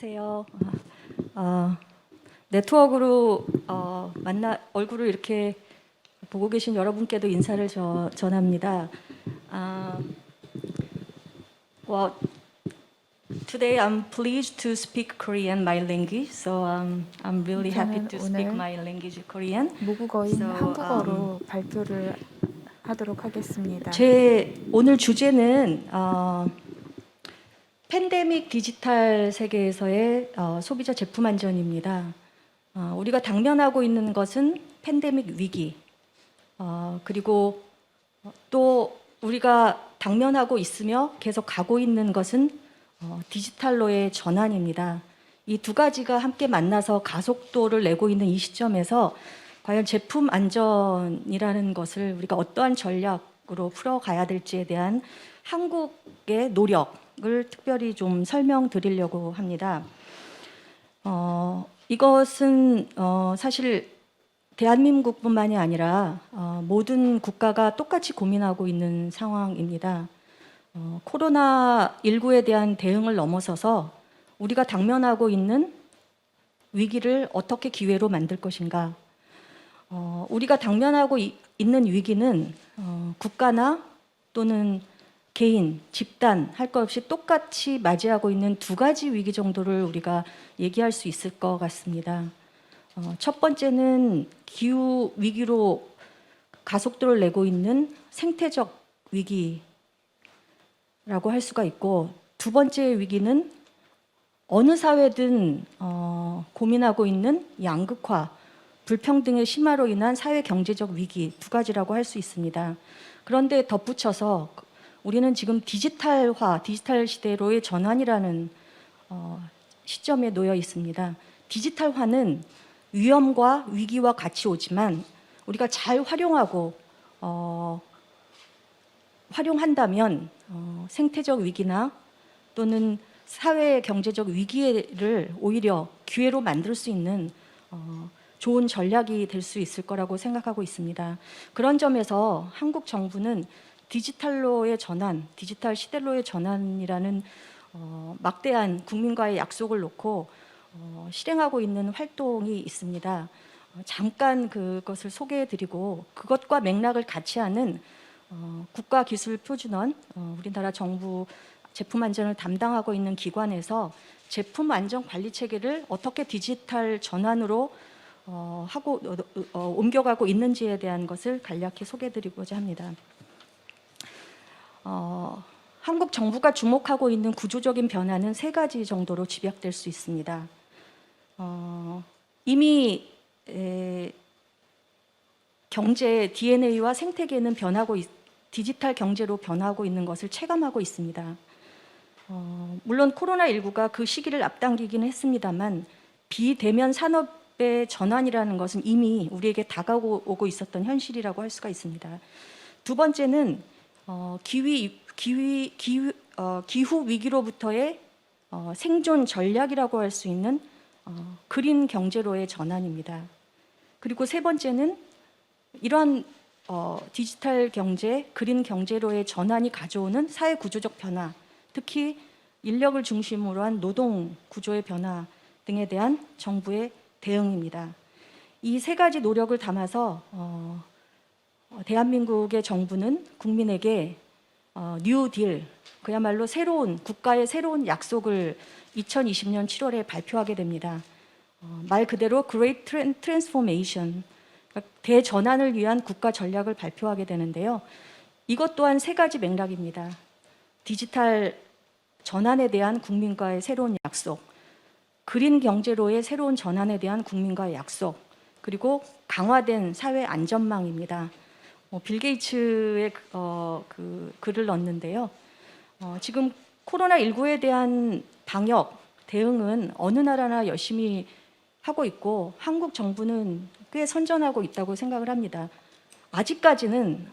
안녕하세요. 네트워크로 얼굴을 이렇게 보고 계신 여러분께도 인사를 전합니다. Well, today I'm pleased to speak Korean, my language. So I'm really happy 저는 to speak 오늘 my language, Korean. 모국어인 So, 한국어로 발표를 하도록 하겠습니다. 제 오늘 주제는 팬데믹 디지털 세계에서의 소비자 제품 안전입니다. 우리가 당면하고 있는 것은 팬데믹 위기, 그리고 또 우리가 당면하고 있으며 계속 가고 있는 것은 디지털로의 전환입니다. 이 두 가지가 함께 만나서 가속도를 내고 있는 이 시점에서 과연 제품 안전이라는 것을 우리가 어떠한 전략으로 풀어가야 될지에 대한 한국의 노력을 특별히 좀 설명드리려고 합니다. 이것은 사실 대한민국뿐만이 아니라 모든 국가가 똑같이 고민하고 있는 상황입니다. 코로나19에 대한 대응을 넘어서서 우리가 당면하고 있는 위기를 어떻게 기회로 만들 것인가. 우리가 당면하고 있는 위기는 국가나 또는 개인, 집단 할 것 없이 똑같이 맞이하고 있는 두 가지 위기 정도를 우리가 얘기할 수 있을 것 같습니다. 첫 번째는 기후 위기로 가속도를 내고 있는 생태적 위기라고 할 수가 있고, 두 번째 위기는 어느 사회든 고민하고 있는 양극화, 불평등의 심화로 인한 사회 경제적 위기 두 가지라고 할 수 있습니다. 그런데 덧붙여서 우리는 지금 디지털 시대로의 전환이라는 시점에 놓여 있습니다. 디지털화는 위험과 위기와 같이 오지만 우리가 잘 활용한다면 생태적 위기나 또는 사회 경제적 위기를 오히려 기회로 만들 수 있는 좋은 전략이 될 수 있을 거라고 생각하고 있습니다. 그런 점에서 한국 정부는 디지털로의 전환, 디지털 시대로의 전환이라는 막대한 국민과의 약속을 놓고 실행하고 있는 활동이 있습니다. 잠깐 그것을 소개해드리고 그것과 맥락을 같이 하는 국가기술표준원, 우리나라 정부 제품 안전을 담당하고 있는 기관에서 제품 안전 관리 체계를 어떻게 디지털 전환으로 옮겨가고 있는지에 대한 것을 간략히 소개해드리고자 합니다. 한국 정부가 주목하고 있는 구조적인 변화는 세 가지 정도로 집약될 수 있습니다. 이미 경제 DNA와 생태계는 디지털 경제로 변하고 있는 것을 체감하고 있습니다. 물론 코로나19가 그 시기를 앞당기긴 했습니다만 비대면 산업의 전환이라는 것은 이미 우리에게 다가오고 있었던 현실이라고 할 수가 있습니다. 두 번째는 기후 위기로부터의 생존 전략이라고 할 수 있는 그린 경제로의 전환입니다. 그리고 세 번째는 이러한 디지털 경제, 그린 경제로의 전환이 가져오는 사회 구조적 변화, 특히 인력을 중심으로 한 노동 구조의 변화 등에 대한 정부의 대응입니다. 이 세 가지 노력을 담아서 대한민국의 정부는 국민에게 뉴 딜, 그야말로 국가의 새로운 약속을 2020년 7월에 발표하게 됩니다. 말 그대로 Great Transformation, 대전환을 위한 국가 전략을 발표하게 되는데요. 이것 또한 세 가지 맥락입니다. 디지털 전환에 대한 국민과의 새로운 약속, 그린 경제로의 새로운 전환에 대한 국민과의 약속, 그리고 강화된 사회 안전망입니다. 빌 게이츠의 글을 넣었는데요. 지금 코로나19에 대한 방역 대응은 어느 나라나 열심히 하고 있고 한국 정부는 꽤 선전하고 있다고 생각을 합니다. 아직까지는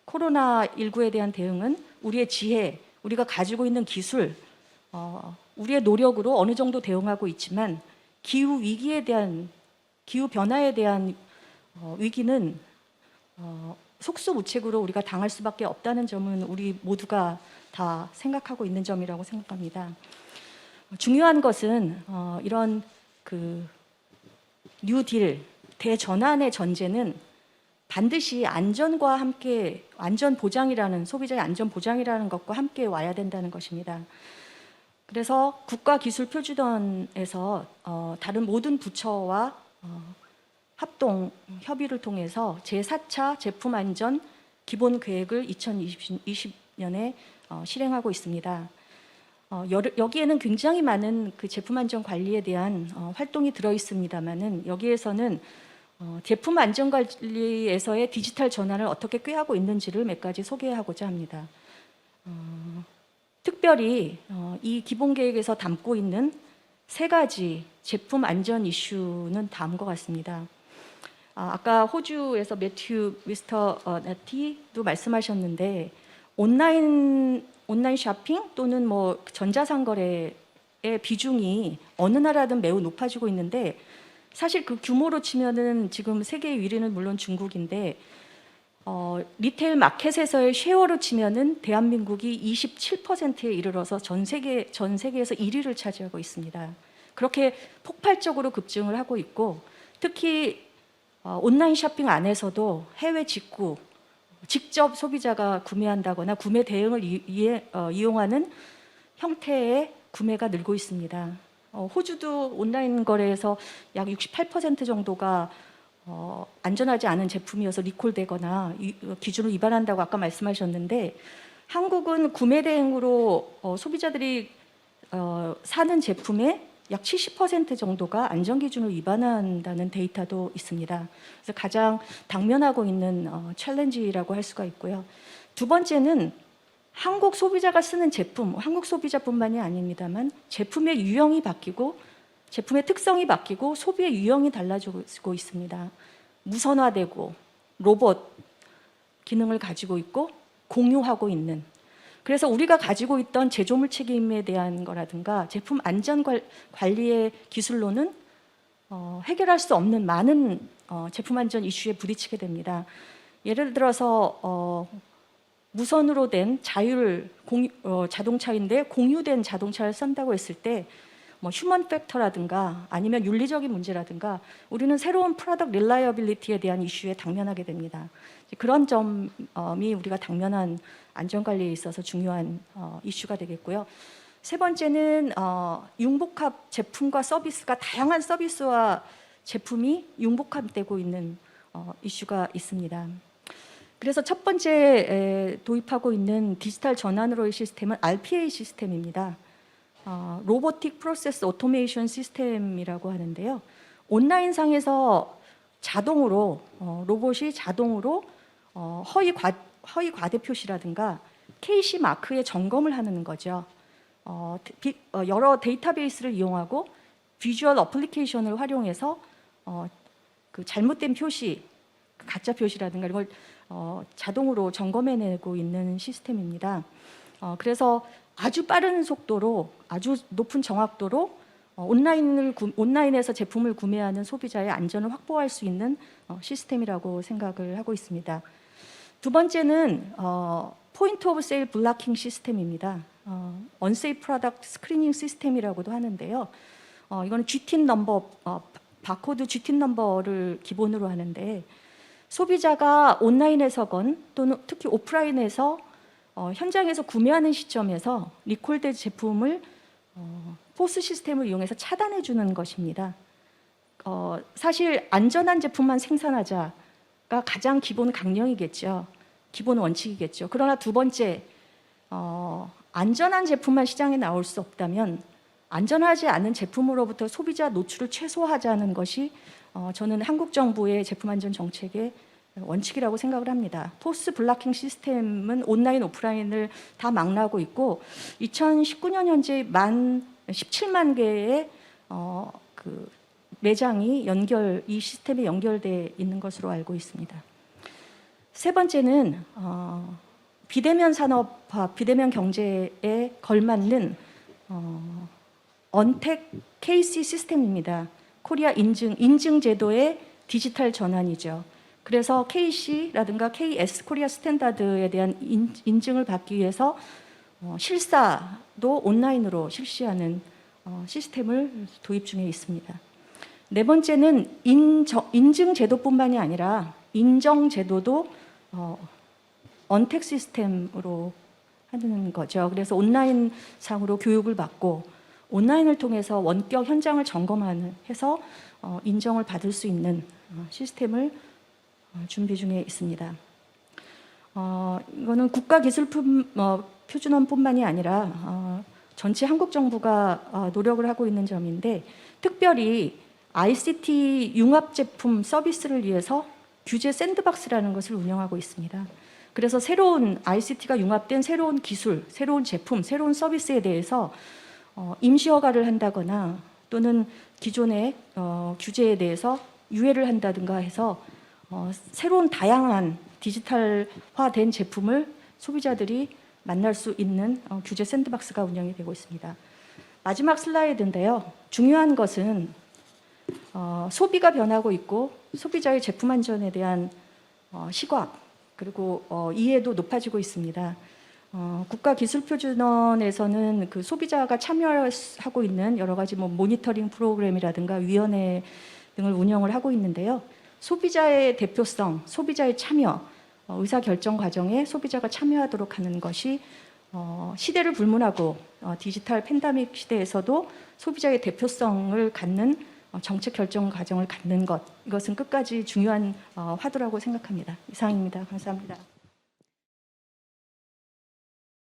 코로나19에 대한 대응은 우리의 지혜, 우리가 가지고 있는 기술, 우리의 노력으로 어느 정도 대응하고 있지만 기후 변화에 대한 위기는 속수무책으로 우리가 당할 수밖에 없다는 점은 우리 모두가 다 생각하고 있는 점이라고 생각합니다. 중요한 것은 이런 그 뉴딜 대전환의 전제는 반드시 안전과 함께 안전 보장이라는 소비자의 안전 보장이라는 것과 함께 와야 된다는 것입니다. 그래서 국가기술표준원에서 다른 모든 부처와 합동 협의를 통해서 제4차 제품 안전 기본 계획을 2020년에 실행하고 있습니다. 여기에는 굉장히 많은 그 제품 안전 관리에 대한 활동이 들어 있습니다만은 여기에서는 제품 안전 관리에서의 디지털 전환을 어떻게 꾀하고 있는지를 몇 가지 소개하고자 합니다. 특별히 이 기본 계획에서 담고 있는 3가지 제품 안전 이슈는 다음과 같습니다. 아까 호주에서 매튜 미스터 나티도 말씀하셨는데 온라인 쇼핑 또는 뭐 전자상거래의 비중이 어느 나라든 매우 높아지고 있는데 사실 그 규모로 치면은 지금 세계 1위는 물론 중국인데 리테일 마켓에서의 쉐어로 치면은 대한민국이 27%에 이르러서 전 세계에서 1위를 차지하고 있습니다. 그렇게 폭발적으로 급증을 하고 있고 특히 온라인 쇼핑 안에서도 해외 직접 소비자가 구매한다거나 구매 대행을 이용하는 형태의 구매가 늘고 있습니다. 호주도 온라인 거래에서 약 68% 정도가 안전하지 않은 제품이어서 리콜되거나 기준을 위반한다고 아까 말씀하셨는데 한국은 구매 대행으로 소비자들이 사는 제품의 약 70% 정도가 안전 기준을 위반한다는 데이터도 있습니다. 그래서 가장 당면하고 있는 챌린지라고 할 수가 있고요. 두 번째는 한국 소비자가 쓰는 제품, 한국 소비자뿐만이 아닙니다만 제품의 유형이 바뀌고 제품의 특성이 바뀌고 소비의 유형이 달라지고 있습니다. 무선화되고 로봇 기능을 가지고 있고 공유하고 있는 그래서 우리가 가지고 있던 제조물 책임에 대한 거라든가 제품 안전 관리의 기술로는 해결할 수 없는 많은 제품 안전 이슈에 부딪히게 됩니다. 예를 들어서 무선으로 된 자동차인데 공유된 자동차를 쓴다고 했을 때 뭐 휴먼 팩터라든가 아니면 윤리적인 문제라든가 우리는 새로운 프로덕트 릴라이어빌리티에 대한 이슈에 당면하게 됩니다. 그런 점이 우리가 당면한 안전관리에 있어서 중요한 이슈가 되겠고요. 세 번째는 융복합 제품과 서비스가 다양한 서비스와 제품이 융복합되고 있는 이슈가 있습니다. 그래서 첫 번째 도입하고 있는 디지털 전환으로의 시스템은 RPA 시스템입니다. 로보틱 프로세스 오토메이션 시스템이라고 하는데요. 온라인상에서 자동으로 로봇이 자동으로 허위 과대 표시라든가 KC 마크의 점검을 하는 거죠. 여러 데이터베이스를 이용하고 비주얼 어플리케이션을 활용해서 그 잘못된 표시, 가짜 표시라든가 이걸 자동으로 점검해내고 있는 시스템입니다. 그래서 아주 빠른 속도로 아주 높은 정확도로 온라인에서 제품을 구매하는 소비자의 안전을 확보할 수 있는 시스템이라고 생각을 하고 있습니다. 두 번째는 포인트 오브 세일 블락킹 시스템입니다. 언세이프 프로덕트 스크리닝 시스템이라고도 하는데요. 이거는 GTIN 넘버, 바코드 GTIN 넘버를 기본으로 하는데 소비자가 온라인에서건 또는 특히 오프라인에서 현장에서 구매하는 시점에서 리콜된 제품을 포스 시스템을 이용해서 차단해 주는 것입니다. 사실 안전한 제품만 생산하자가 가장 기본 강령이겠죠. 기본 원칙이겠죠. 그러나 두 번째, 안전한 제품만 시장에 나올 수 없다면 안전하지 않은 제품으로부터 소비자 노출을 최소화하자는 것이 저는 한국 정부의 제품 안전 정책의 원칙이라고 생각을 합니다. 포스 블락킹 시스템은 온라인, 오프라인을 다 망라하고 있고 2019년 현재 17만 개의 그 매장이 이 시스템에 연결돼 있는 것으로 알고 있습니다. 세 번째는 비대면 산업화, 비대면 경제에 걸맞는 언택 KC 시스템입니다. 코리아 인증 제도의 디지털 전환이죠. 그래서 KC라든가 KS 코리아 스탠다드에 대한 인증을 받기 위해서 실사도 온라인으로 실시하는 시스템을 도입 중에 있습니다. 네 번째는 인증 제도뿐만이 아니라 인정 제도도 언택 시스템으로 하는 거죠. 그래서 온라인 상으로 교육을 받고 온라인을 통해서 원격 현장을 해서 인정을 받을 수 있는 시스템을 준비 중에 있습니다. 이거는 국가기술표준원뿐만이 아니라 전체 한국 정부가 노력을 하고 있는 점인데, 특별히 ICT 융합 제품 서비스를 위해서 규제 샌드박스라는 것을 운영하고 있습니다. 그래서 새로운 ICT가 융합된 새로운 기술, 새로운 제품, 새로운 서비스에 대해서 임시 허가를 한다거나 또는 기존의 규제에 대해서 유예를 한다든가 해서 새로운 다양한 디지털화된 제품을 소비자들이 만날 수 있는 규제 샌드박스가 운영이 되고 있습니다. 마지막 슬라이드인데요. 중요한 것은 소비가 변하고 있고 소비자의 제품 안전에 대한 시각 그리고 이해도 높아지고 있습니다. 국가기술표준원에서는 그 소비자가 참여하고 있는 여러 가지 모니터링 프로그램이라든가 위원회 등을 운영을 하고 있는데요. 소비자의 대표성, 소비자의 참여, 의사결정 과정에 소비자가 참여하도록 하는 것이 시대를 불문하고 디지털 팬데믹 시대에서도 소비자의 대표성을 갖는 정책 결정 과정을 갖는 것, 이것은 끝까지 중요한 화두라고 생각합니다. 이상입니다. 감사합니다.